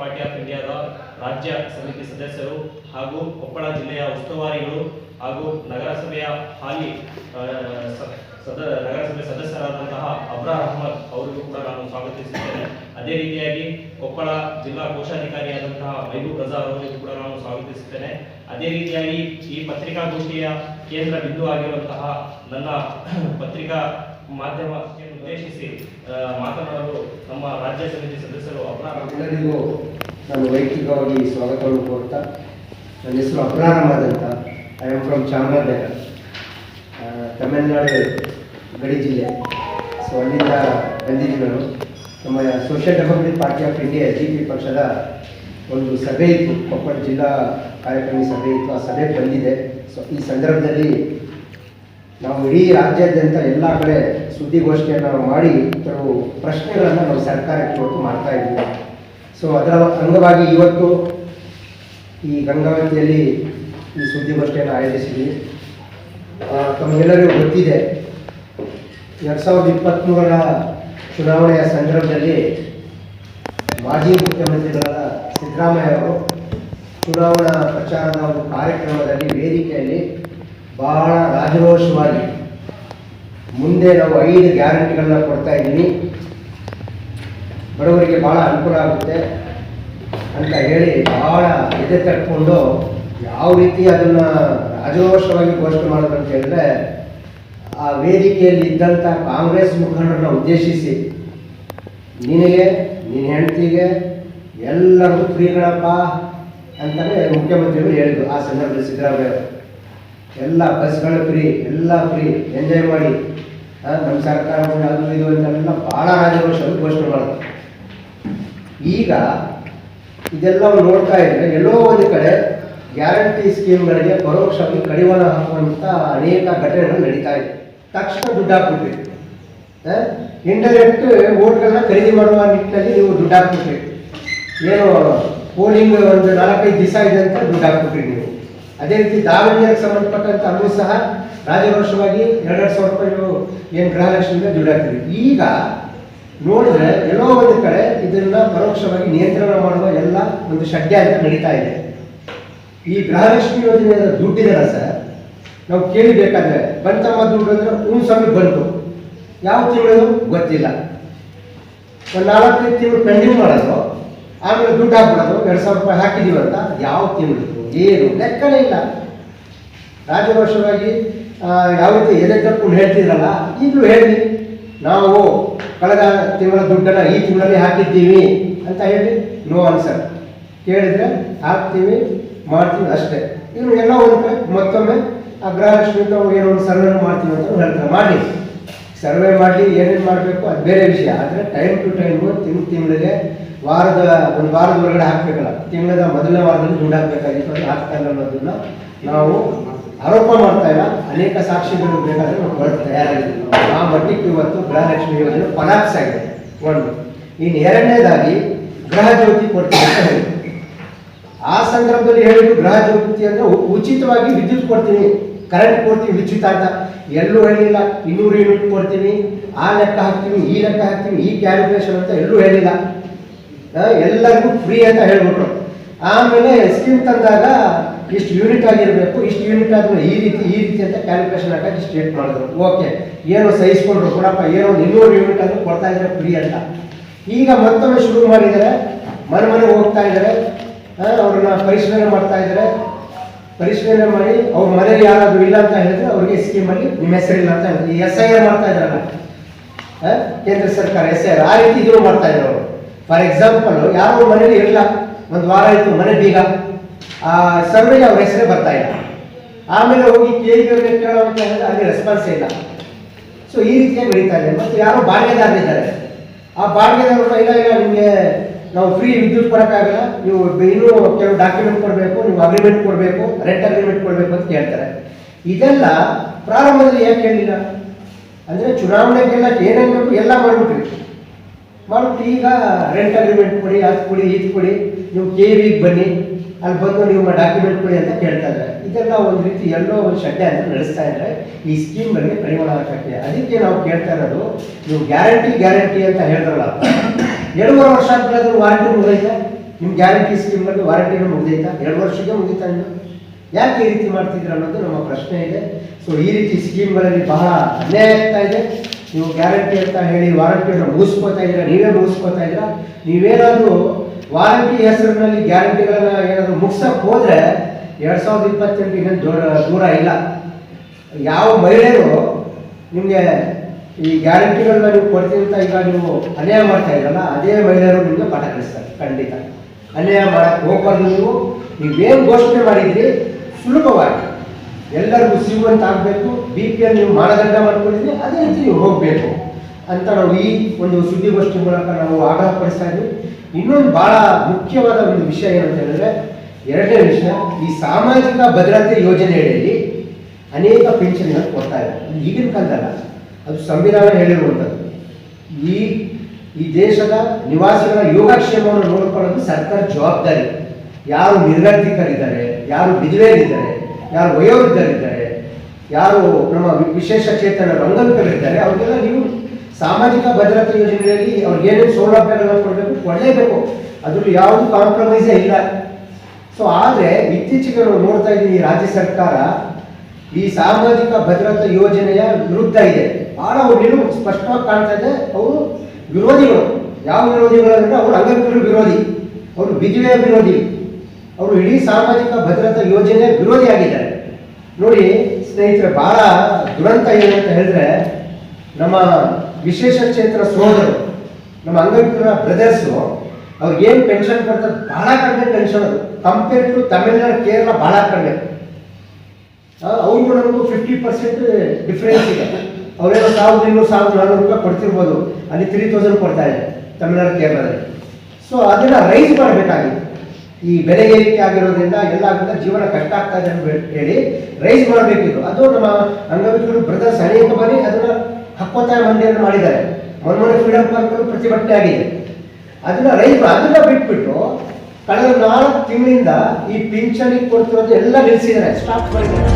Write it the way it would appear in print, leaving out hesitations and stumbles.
Party of ಇಂಡಿಯಾದ ರಾಜ್ಯ ಸಮಿತಿ ಸದಸ್ಯರು ಹಾಗೂ ಕೊಪ್ಪಳ ಜಿಲ್ಲೆಯ ಉಸ್ತುವಾರಿಗಳು ಹಾಗೂ ನಗರಸಭೆಯ ಹಾಲಿ ನಗರಸಭೆ ಸದಸ್ಯರಾದಂತಹ ಅಬ್ರಾರ್ ಅಹಮದ್ ಅವರಿಗೂ ಕೂಡ ನಾನು ಸ್ವಾಗತಿಸುತ್ತೇನೆ. ಅದೇ ರೀತಿಯಾಗಿ ಕೊಪ್ಪಳ ಜಿಲ್ಲಾ ಕೋಶಾಧಿಕಾರಿಯಾದಂತಹ ಮೈಬೂಬ್ ರಜಾ ಅವರಿಗೂ ಕೂಡ ನಾನು ಸ್ವಾಗತಿಸುತ್ತೇನೆ. ಅದೇ ರೀತಿಯಾಗಿ ಈ ಪತ್ರಿಕಾಗೋಷ್ಠಿಯ ಕೇಂದ್ರ ಬಿಂದು ಆಗಿರುವಂತಹ ನನ್ನ ಪತ್ರಿಕಾ ಮಾಧ್ಯಮಕ್ಕೆ ಉದ್ದೇಶಿಸಿ ಮಾತನಾಡಲು ನಮ್ಮ ರಾಜ್ಯ ಸಮಿತಿ ಸದಸ್ಯರು ಅಬ್ರಾರ್ ಎಲ್ಲರಿಗೂ ನಾನು ವೈಯಕ್ತಿಕವಾಗಿ ಸ್ವಾಗತವನ್ನು ಕೋರ್ತಾ, ನನ್ನ ಹೆಸರು ಅಬ್ರಾರ್ ಅಹಮದ್ ಅಂತ. I am from Chamarajanagar, Tamil Nadu ಗಡಿ ಜಿಲ್ಲೆ. ಸೊ ಅಲ್ಲಿಂದ ಬಂದಿದ್ದೀನಿ ನಾನು. ನಮ್ಮ social democratic party of India SDP ಪಕ್ಷದ ಒಂದು ಸಭೆ ಇತ್ತು, ಕೊಪ್ಪಳ ಜಿಲ್ಲಾ ಕಾರ್ಯಕ್ರಮ ಸಭೆ ಇತ್ತು. ಆ ಸಭೆಗೆ ಬಂದಿದೆ. ಸೊ ಈ ಸಂದರ್ಭದಲ್ಲಿ ನಾವು ಇಡೀ ರಾಜ್ಯಾದ್ಯಂತ ಎಲ್ಲ ಕಡೆ ಸುದ್ದಿಗೋಷ್ಠಿಯನ್ನು ಮಾಡಿ ಕೆಲವು ಪ್ರಶ್ನೆಗಳನ್ನು ನಾವು ಸರ್ಕಾರಕ್ಕೆ ಇವತ್ತು ಮಾಡ್ತಾ ಇದ್ದೀವಿ. ಸೊ ಅದರ ಅಂಗವಾಗಿ ಇವತ್ತು ಈ ಗಂಗಾವತಿಯಲ್ಲಿ ಈ ಸುದ್ದಿಗೋಷ್ಠಿಯನ್ನು ಆಯೋಜಿಸಿದ್ವಿ. ತಮಗೆಲ್ಲರಿಗೂ ಗೊತ್ತಿದೆ, 2023ರ ಚುನಾವಣೆಯ ಸಂದರ್ಭದಲ್ಲಿ ಮಾಜಿ ಮುಖ್ಯಮಂತ್ರಿಗಳಾದ ಸಿದ್ದರಾಮಯ್ಯ ಅವರು ಚುನಾವಣಾ ಪ್ರಚಾರದ ಒಂದು ಕಾರ್ಯಕ್ರಮದಲ್ಲಿ ವೇದಿಕೆಯಲ್ಲಿ ಬಹಳ ರಾಜರೋಷವಾಗಿ ಮುಂದೆ ನಾವು 5 ಗ್ಯಾರಂಟಿಗಳನ್ನ ಕೊಡ್ತಾ ಇದ್ದೀವಿ, ಬಡವರಿಗೆ ಭಾಳ ಅನುಕೂಲ ಆಗುತ್ತೆ ಅಂತ ಹೇಳಿ ಬಹಳ ಎದೆ ತಟ್ಕೊಂಡು ಯಾವ ರೀತಿ ಅದನ್ನು ರಾಜರೋಷವಾಗಿ ಘೋಷಣೆ ಮಾಡೋದು ಅಂತ ಹೇಳಿದ್ರೆ, ಆ ವೇದಿಕೆಯಲ್ಲಿ ಇದ್ದಂಥ ಕಾಂಗ್ರೆಸ್ ಮುಖಂಡರನ್ನ ಉದ್ದೇಶಿಸಿ ನಿನಗೆ, ನಿನ್ನ ಹೆಂಡತಿಗೆ ಎಲ್ಲರಿಗೂ ಫ್ರೀಗಳಪ್ಪ ಅಂತಲೇ ಮುಖ್ಯಮಂತ್ರಿಗಳು ಹೇಳಿದ್ರು. ಆ ಸಂದರ್ಭದಲ್ಲಿ ಸಿದ್ದರಾಮಯ್ಯ ಅವರು ಎಲ್ಲ ಬಸ್ಗಳು ಫ್ರೀ, ಎಲ್ಲ ಫ್ರೀ, ಎಂಜಾಯ್ ಮಾಡಿ, ನಮ್ಮ ಸರ್ಕಾರ ಅದು ಇದು ಅಂತೆಲ್ಲ ಭಾಳ ರಾಜರೋಷವಾಗಿ ಘೋಷಣೆ ಮಾಡೋದು. ಈಗ ಇದೆಲ್ಲ ನೋಡ್ತಾ ಇದ್ರೆ ಎಲ್ಲೋ ಒಂದು ಕಡೆ ಗ್ಯಾರಂಟಿ ಸ್ಕೀಮ್ಗಳಿಗೆ ಪರೋಕ್ಷವಾಗಿ ಕಡಿವಾಣ ಹಾಕುವಂಥ ಅನೇಕ ಘಟನೆಗಳು ನಡೀತಾ ಇದೆ. ತಕ್ಷಣ ದುಡ್ಡು ಹಾಕ್ಬಿಟ್ರಿ, ಇಂಡೈರೆಕ್ಟ್ ವೋಟ್ಗಳನ್ನ ಖರೀದಿ ಮಾಡುವ ನಿಟ್ಟಿನಲ್ಲಿ ನೀವು ದುಡ್ಡು ಹಾಕ್ಬಿಟ್ರಿ. ಏನು ಪೋಲಿಂಗ್ ಒಂದು 4-5 ದಿವಸ ಇದೆ ಅಂತ ದುಡ್ಡು ಹಾಕ್ಬಿಟ್ರಿ ನೀವು. ಅದೇ ರೀತಿ ದಾವಣಗೆರೆಗೆ ಸಂಬಂಧಪಟ್ಟಂಥ ಅದು ಸಹ ರಾಜರೋಷವಾಗಿ 2,000 ರೂಪಾಯಿ ಏನು ಗೃಹಲಕ್ಷ್ಮಿಗೆ ದುಡ್ಡು ಹಾಕ್ತೀರಿ. ಈಗ ನೋಡಿದ್ರೆ ಎಲ್ಲೋ ಒಂದು ಕಡೆ ಇದನ್ನ ಪರೋಕ್ಷವಾಗಿ ನಿಯಂತ್ರಣ ಮಾಡುವ ಎಲ್ಲ ಒಂದು ಷಡ್ಯಂತ್ರ ನಡೀತಾ ಇದೆ. ಈ ಗೃಹಲಕ್ಷ್ಮಿ ಯೋಜನೆ ದುಡ್ಡಿದೆಲ್ಲ ಸರ್, ನಾವು ಕೇಳಬೇಕಾದ್ರೆ ಬಂತಮ್ಮ ದುಡ್ಡು ಅಂದ್ರೆ ಸ್ವಾಮಿ ಬಂತು, ಯಾವ ತಿಂಗಳು ಗೊತ್ತಿಲ್ಲ, ಒಂದು 4-5 ತಿಂಗಳು ಪೆಂಡಿಂಗ್ ಮಾಡೋದು, ಆಮೇಲೆ ದುಡ್ಡು ಹಾಕ್ಬಿಡೋದು, 2,000 ರೂಪಾಯಿ ಹಾಕಿದೀವಂತ ಯಾವ ತಿಂಗಳು ಏನು ಲೆಕ್ಕನೇ ಇಲ್ಲ. ರಾಜರೋಷವಾಗಿ ಯಾವ ರೀತಿ ಎದೆ ತಪ್ಪು ಹೇಳ್ತಿದ್ರಲ್ಲ, ಈಗಲೂ ಹೇಳಿ ನಾವು ಕಳೆದ ತಿಂಗಳ ದುಡ್ಡನ್ನು ಈ ತಿಂಗಳಲ್ಲಿ ಹಾಕಿದ್ದೀವಿ ಅಂತ ಹೇಳಿ ನೋ ಆನ್ಸರ್. ಕೇಳಿದ್ರೆ ಹಾಕ್ತೀವಿ ಮಾಡ್ತೀವಿ ಅಷ್ಟೇ. ಇನ್ನು ಎಲ್ಲ ಒಂದು ಕಡೆ ಮತ್ತೊಮ್ಮೆ ಆ ಗೃಹಲಕ್ಷ್ಮಿ ನಾವು ಏನೋ ಒಂದು ಸರ್ವೆ ಮಾಡ್ತೀವಿ ಅಂತ ಹೇಳ್ತಾರೆ. ಮಾಡಿ ಸರ್ವೆ ಮಾಡಲಿ, ಏನೇನು ಮಾಡಬೇಕು ಅದು ಬೇರೆ ವಿಷಯ. ಆದರೆ ಟೈಮ್ ಟು ಟೈಮು ತಿಂಗಳಿಗೆ ಒಂದು ವಾರದ ಒಳಗಡೆ ಹಾಕಬೇಕಲ್ಲ, ತಿಂಗಳ ಮೊದಲನೇ ವಾರದಲ್ಲಿ ದುಡ್ಡು ಹಾಕಬೇಕಾಗಿತ್ತು, ಅದು ಹಾಕ್ತಾ ಇಲ್ಲ ಅನ್ನೋದನ್ನ ನಾವು ಆರೋಪ ಮಾಡ್ತಾ ಇಲ್ಲ. ಅನೇಕ ಸಾಕ್ಷಿಗಳು ಬೇಕಾದರೆ ನಾವು ಹೊರಟು ತಯಾರಾಗಿದ್ದೀವಿ. ಆ ಮಟ್ಟಿಗೆ ಇವತ್ತು ಗೃಹಲಕ್ಷ್ಮಿ ಯೋಜನೆ ಕೊಲಾಪ್ಸ್ ಆಗಿದೆ ಒಂದು. ಇನ್ನು ಎರಡನೇದಾಗಿ ಗೃಹ ಜ್ಯೋತಿ ಕೊಡ್ತೀವಿ ಅಂತ ಹೇಳಿ ಆ ಸಂದರ್ಭದಲ್ಲಿ ಹೇಳಿದ್ರು, ಗೃಹ ಜ್ಯೋತಿ ಅಂದರೆ ಉಚಿತವಾಗಿ ವಿದ್ಯುತ್ ಕೊಡ್ತೀವಿ, ಕರೆಂಟ್ ಕೊಡ್ತೀವಿ ಉಚಿತ ಅಂತ ಎಲ್ಲೂ ಹೇಳಿಲ್ಲ. 200 ಯೂನಿಟ್ ಕೊಡ್ತೀವಿ, ಆ ಲೆಕ್ಕ ಹಾಕ್ತೀವಿ, ಈ ಲೆಕ್ಕ ಹಾಕ್ತೀವಿ, ಈ ಕ್ಯಾಲ್ಕುಲೇಷನ್ ಅಂತ ಎಲ್ಲೂ ಹೇಳಿಲ್ಲ. ಎಲ್ಲರಿಗೂ ಫ್ರೀ ಅಂತ ಹೇಳ್ಬಿಟ್ರು. ಆಮೇಲೆ ಸ್ಕೀಮ್ ತಂದಾಗ ಇಷ್ಟು ಯೂನಿಟ್ ಆಗಿರಬೇಕು, ಇಷ್ಟು ಯೂನಿಟ್ ಆದ್ಮೇಲೆ ಈ ರೀತಿ ಅಂತ ಕ್ಯಾಲ್ಕುಲೇಷನ್ ಹಾಕಿ ಸ್ಟೇಟ್ ಮಾಡಿದ್ರು. ಓಕೆ, ಏನೋ ಸಹಿಸ್ಕೊಂಡ್ರು ಕೊಡಪ್ಪ, ಏನೋ 200 ಯೂನಿಟ್ ಆದ್ರೂ ಕೊಡ್ತಾ ಇದ್ದಾರೆ ಫ್ರೀ ಅಂತ. ಈಗ ಮತ್ತೊಮ್ಮೆ ಶುರು ಮಾಡಿದ್ದಾರೆ, ಮನೆಗೆ ಹೋಗ್ತಾ ಇದ್ದಾರೆ, ಅವ್ರನ್ನ ಪರಿಶೀಲನೆ ಮಾಡ್ತಾ ಇದ್ದಾರೆ. ಪರಿಶೀಲನೆ ಮಾಡಿ ಅವ್ರ ಮನೇಲಿ ಯಾರಾದ್ರೂ ಇಲ್ಲ ಅಂತ ಹೇಳಿದ್ರೆ ಅವ್ರಿಗೆ ಸ್ಕೀಮಲ್ಲಿ ನಿಮ್ಮ ಹೆಸರಿಲ್ಲ ಅಂತ ಹೇಳಿದ್ರೆ SIR ಮಾಡ್ತಾ ಇದ್ರಲ್ಲ ಕೇಂದ್ರ ಸರ್ಕಾರ, SIR ಆ ರೀತಿ ಇದು ಮಾಡ್ತಾ ಇದ್ರು ಅವರು. ಫಾರ್ ಎಕ್ಸಾಂಪಲ್, ಯಾರೋ ಮನೇಲಿ ಇರಲ್ಲ, ಒಂದು ವಾರ ಆಯಿತು, ಮನೆ ಬೀಗ, ಆ ಸರ್ವೆಗೆ ಅವ್ರ ಹೆಸರೇ ಬರ್ತಾ ಇಲ್ಲ. ಆಮೇಲೆ ಹೋಗಿ ಕೇಳಿಗೆ ಕೇಳೋ ಅಂತ ಹೇಳಿದ್ರೆ ಅಲ್ಲಿ ರೆಸ್ಪಾನ್ಸ್ ಇಲ್ಲ. ಸೊ ಈ ರೀತಿಯಾಗಿ ನಡೀತಾ ಇದೆ. ಮತ್ತು ಯಾರೋ ಬಾಡಿಗೆದಾರರಿದ್ದಾರೆ, ಆ ಬಾಡಿಗೆದಾರರು ಇಲ್ಲ ನಿಮಗೆ ನಾವು ಫ್ರೀ ವಿದ್ಯುತ್ ಕೊಡೋಕ್ಕಾಗಲ್ಲ, ನೀವು ಇನ್ನೂ ಕೆಲವು ಡಾಕ್ಯುಮೆಂಟ್ ಕೊಡಬೇಕು, ನೀವು ಅಗ್ರಿಮೆಂಟ್ ಕೊಡಬೇಕು, ರೆಂಟ್ ಅಗ್ರಿಮೆಂಟ್ ಕೊಡಬೇಕು ಅಂತ ಹೇಳ್ತಾರೆ. ಇದೆಲ್ಲ ಪ್ರಾರಂಭದಲ್ಲಿ ಯಾಕೆ ಹೇಳಿಲ್ಲ ಅಂದರೆ ಚುನಾವಣೆಗೆಲ್ಲ ಏನೇನು ಬೇಕು ಎಲ್ಲ ಮಾಡಿಬಿಟ್ರಿ. ಈಗ ರೆಂಟ್ ಅಗ್ರಿಮೆಂಟ್ ಕೊಡಿ, ಅದು ಕೊಡಿ, ಇದು ಕೊಡಿ, ನೀವು KVಗೆ ಬನ್ನಿ, ಅಲ್ಲಿ ಬಂದು ನೀವು ಡಾಕ್ಯುಮೆಂಟ್ ಕೊಡಿ ಅಂತ ಕೇಳ್ತಾ ಇದ್ದಾರೆ. ಇದೆಲ್ಲ ಒಂದು ರೀತಿ ಎಲ್ಲೋ ಒಂದು ಷಡ್ಯಂತ್ರ ನಡೆಸ್ತಾ ಇದ್ದಾರೆ ಈ ಸ್ಕೀಮ್ಗಳಿಗೆ ಕಡಿವಾಣ ಹಾಕಕ್ಕೆ. ಅದಕ್ಕೆ ನಾವು ಕೇಳ್ತಾ ಇರೋದು, ನೀವು ಗ್ಯಾರಂಟಿ ಅಂತ ಹೇಳಿದ್ರಲ್ಲ, 2.5 ವರ್ಷ ಆದ್ಮೇಲೆ ವಾರಂಟಿ ಮುಗಿದೈತೆ, ನಿಮ್ಮ ಗ್ಯಾರಂಟಿ ಸ್ಕೀಮ್ನಲ್ಲಿ ವಾರಂಟಿನೂ ಮುಗಿದೈತಾ? 2 ವರ್ಷಕ್ಕೆ ಮುಗಿತಾ ಇನ್ನು? ಯಾಕೆ ಈ ರೀತಿ ಮಾಡ್ತಿದ್ದೀರ ಅನ್ನೋದು ನಮ್ಮ ಪ್ರಶ್ನೆ ಇದೆ. ಸೊ ಈ ರೀತಿ ಸ್ಕೀಮ್ಗಳಲ್ಲಿ ಬಹಳ ಅನ್ಯಾಯ ಆಗ್ತಾ ಇದೆ. ನೀವು ಗ್ಯಾರಂಟಿ ಅಂತ ಹೇಳಿ ವಾರಂಟಿಯನ್ನು ಮುಗಿಸ್ಕೋತಾ ಇದ್ದೀರಾ, ನೀವೇ ಮುಗಿಸ್ಕೋತಾ ಇದ್ದೀರಾ. ನೀವೇನಾದರೂ ವಾರಂಟಿ ಹೆಸರಿನಲ್ಲಿ ಗ್ಯಾರಂಟಿಗಳನ್ನ ಏನಾದರೂ ಮುಗಿಸಕ್ಕೆ ಹೋದರೆ 2028 ಇನ್ನೇನು ದೂರ ಇಲ್ಲ. ಯಾವ ಮಹಿಳೆಯರು ನಿಮಗೆ ಈ ಗ್ಯಾರಂಟಿಗಳನ್ನ ನೀವು ಕೊಡ್ತೀವಿ ಅಂತ ಈಗ ನೀವು ಅನ್ಯಾಯ ಮಾಡ್ತಾ ಇದ್ರಲ್ಲ, ಅದೇ ಮಹಿಳೆಯರು ನಿಮಗೆ ಪಾಠ ಕಲಿಸ್ತಾರೆ. ಖಂಡಿತ ಅನ್ಯಾಯ ಮಾಡಕ್ಕೆ ಹೋಗ್ಬಾರ್ದು. ನೀವೇನು ಘೋಷಣೆ ಮಾಡಿದ್ರಿ ಸುಲಭವಾಗಿ ಎಲ್ಲರಿಗೂ ಸಿಗುವಂತ ಆಗಬೇಕು. BPL ನೀವು ಮಾನದಂಡ ಮಾಡ್ಕೊಂಡಿದ್ರಿ, ಅದೇ ರೀತಿ ನೀವು ಹೋಗಬೇಕು ಅಂತ ನಾವು ಈ ಒಂದು ಸುದ್ದಿಗೋಷ್ಠಿ ಮೂಲಕ ನಾವು ಆಗ್ರಹಪಡಿಸ್ತಾ ಇದ್ವಿ. ಇನ್ನೊಂದು ಬಹಳ ಮುಖ್ಯವಾದ ಒಂದು ವಿಷಯ ಏನಂತ ಹೇಳಿದ್ರೆ, ಎರಡನೇ ವಿಷಯ, ಈ ಸಾಮಾಜಿಕ ಭದ್ರತೆ ಯೋಜನೆಯಲ್ಲಿ ಅನೇಕ ಪಿಂಚಣಿಗಳು ಕೊಡ್ತಾ ಇದೆ. ಈಗಿನ ಕಾಲದಲ್ಲ, ಅದು ಸಂವಿಧಾನ ಹೇಳಿರುವಂಥದ್ದು. ಈ ದೇಶದ ನಿವಾಸಿಗಳ ಯೋಗಕ್ಷೇಮವನ್ನು ನೋಡಿಕೊಳ್ಳೋದು ಸರ್ಕಾರ ಜವಾಬ್ದಾರಿ. ಯಾರು ನಿರ್ಗತಿಕರಿದ್ದಾರೆ, ಯಾರು ವಿಧವೆಯರಿದ್ದಾರೆ, ಯಾರು ವಯೋವೃದ್ಧರಿದ್ದಾರೆ, ಯಾರು ನಮ್ಮ ವಿಶೇಷ ಚೇತನರು ಅಂಗವಿಕಲರಿದ್ದಾರೆ, ಅವ್ರಿಗೆಲ್ಲ ನೀವು ಸಾಮಾಜಿಕ ಭದ್ರತಾ ಯೋಜನೆಯಲ್ಲಿ ಅವ್ರಿಗೆ ಏನೇನು ಸೌಲಭ್ಯಗಳನ್ನ ಕೊಡಲೇಬೇಕು. ಅದ್ರಲ್ಲಿ ಯಾವುದು ಕಾಂಪ್ರಮೈಸೇ ಇಲ್ಲ. ಸೊ ಆದರೆ ಇತ್ತೀಚೆಗೆ ನಾವು ನೋಡ್ತಾ ಇದ್ದೀವಿ, ರಾಜ್ಯ ಸರ್ಕಾರ ಈ ಸಾಮಾಜಿಕ ಭದ್ರತಾ ಯೋಜನೆಯ ವಿರುದ್ಧ ಇದೆ. ಬಹಳ ಅವ್ರು ನಿಲುವು ಸ್ಪಷ್ಟವಾಗಿ ಕಾಣ್ತಾ ಇದೆ. ಅವರು ವಿರೋಧಿಗಳು. ಯಾವ ವಿರೋಧಿಗಳು ಅಂದರೆ ಅವರು ಅಂಗವಿಕಲರು ವಿರೋಧಿ, ಅವರು ವಿಧವೆಯ ವಿರೋಧಿ, ಅವರು ಇಡೀ ಸಾಮಾಜಿಕ ಭದ್ರತಾ ಯೋಜನೆ ವಿರೋಧಿಯಾಗಿದ್ದಾರೆ. ನೋಡಿ ಸ್ನೇಹಿತರೆ, ಬಹಳ ದುರಂತ ಏನಂತ ಹೇಳಿದ್ರೆ, ನಮ್ಮ ವಿಶೇಷ ಚೇತನ ಸೋದರರು, ನಮ್ಮ ಅಂಗವಿಕಲರ ಬ್ರದರ್ಸು, ಅವ್ರಿಗೇನು ಪೆನ್ಷನ್ ಕೊಡ್ತಾರೆ ಬಹಳ ಕಡಿಮೆ ಪೆನ್ಷನ್. ಅದು ಕಂಪೇರ್ ಟು ತಮಿಳುನಾಡು, ಕೇರಳ ಬಹಳ ಕಡಿಮೆ. ಅವ್ರಿಗೂ ನಮಗೂ 50% ಡಿಫ್ರೆನ್ಸ್ ಇದೆ. ಅವರೇನೋ 1200 1400 ರೂಪಾಯಿ ಕೊಡ್ತಿರ್ಬೋದು, ಅಲ್ಲಿ 3000 ಕೊಡ್ತಾ ಇದೆ ತಮಿಳುನಾಡು, ಕೇರಳದಲ್ಲಿ. ಸೊ ಅದನ್ನ ರೈಸ್ ಮಾಡಬೇಕಾಗಿತ್ತು. ಈ ಬೆಲೆ ಏರಿಕೆ ಆಗಿರೋದ್ರಿಂದ ಎಲ್ಲ ಜೀವನ ಕಷ್ಟ ಆಗ್ತಾ ಇದೆ ಅಂತ ಹೇಳಿ ರೈಸ್ ಮಾಡಬೇಕಿತ್ತು. ಅದು ನಮ್ಮ ಅಂಗವಿಕಲರು ಬ್ರದರ್ಸ್ ಅನೇಕ ಬಾರಿ ಅದನ್ನ ಹಕ್ಕೊತ್ತಾಯ ಮಂಡಿಯನ್ನು ಮಾಡಿದ್ದಾರೆ. ಮೊನ್ನೆ ಫ್ರೀಡಂ ಪಾರ್ಕ್ ಪ್ರತಿಭಟನೆ ಆಗಿದೆ. ಅದನ್ನ ಬಿಟ್ಬಿಟ್ಟು ಕಳೆದ 4 ತಿಂಗಳಿಂದ ಈ ಪಿಂಚಣಿ ಕೊಡ್ತಿರೋದು ಎಲ್ಲ ನಿಲ್ಲಿಸಿದ್ದಾರೆ, ಸ್ಟಾಪ್ ಮಾಡಿದ್ದಾರೆ.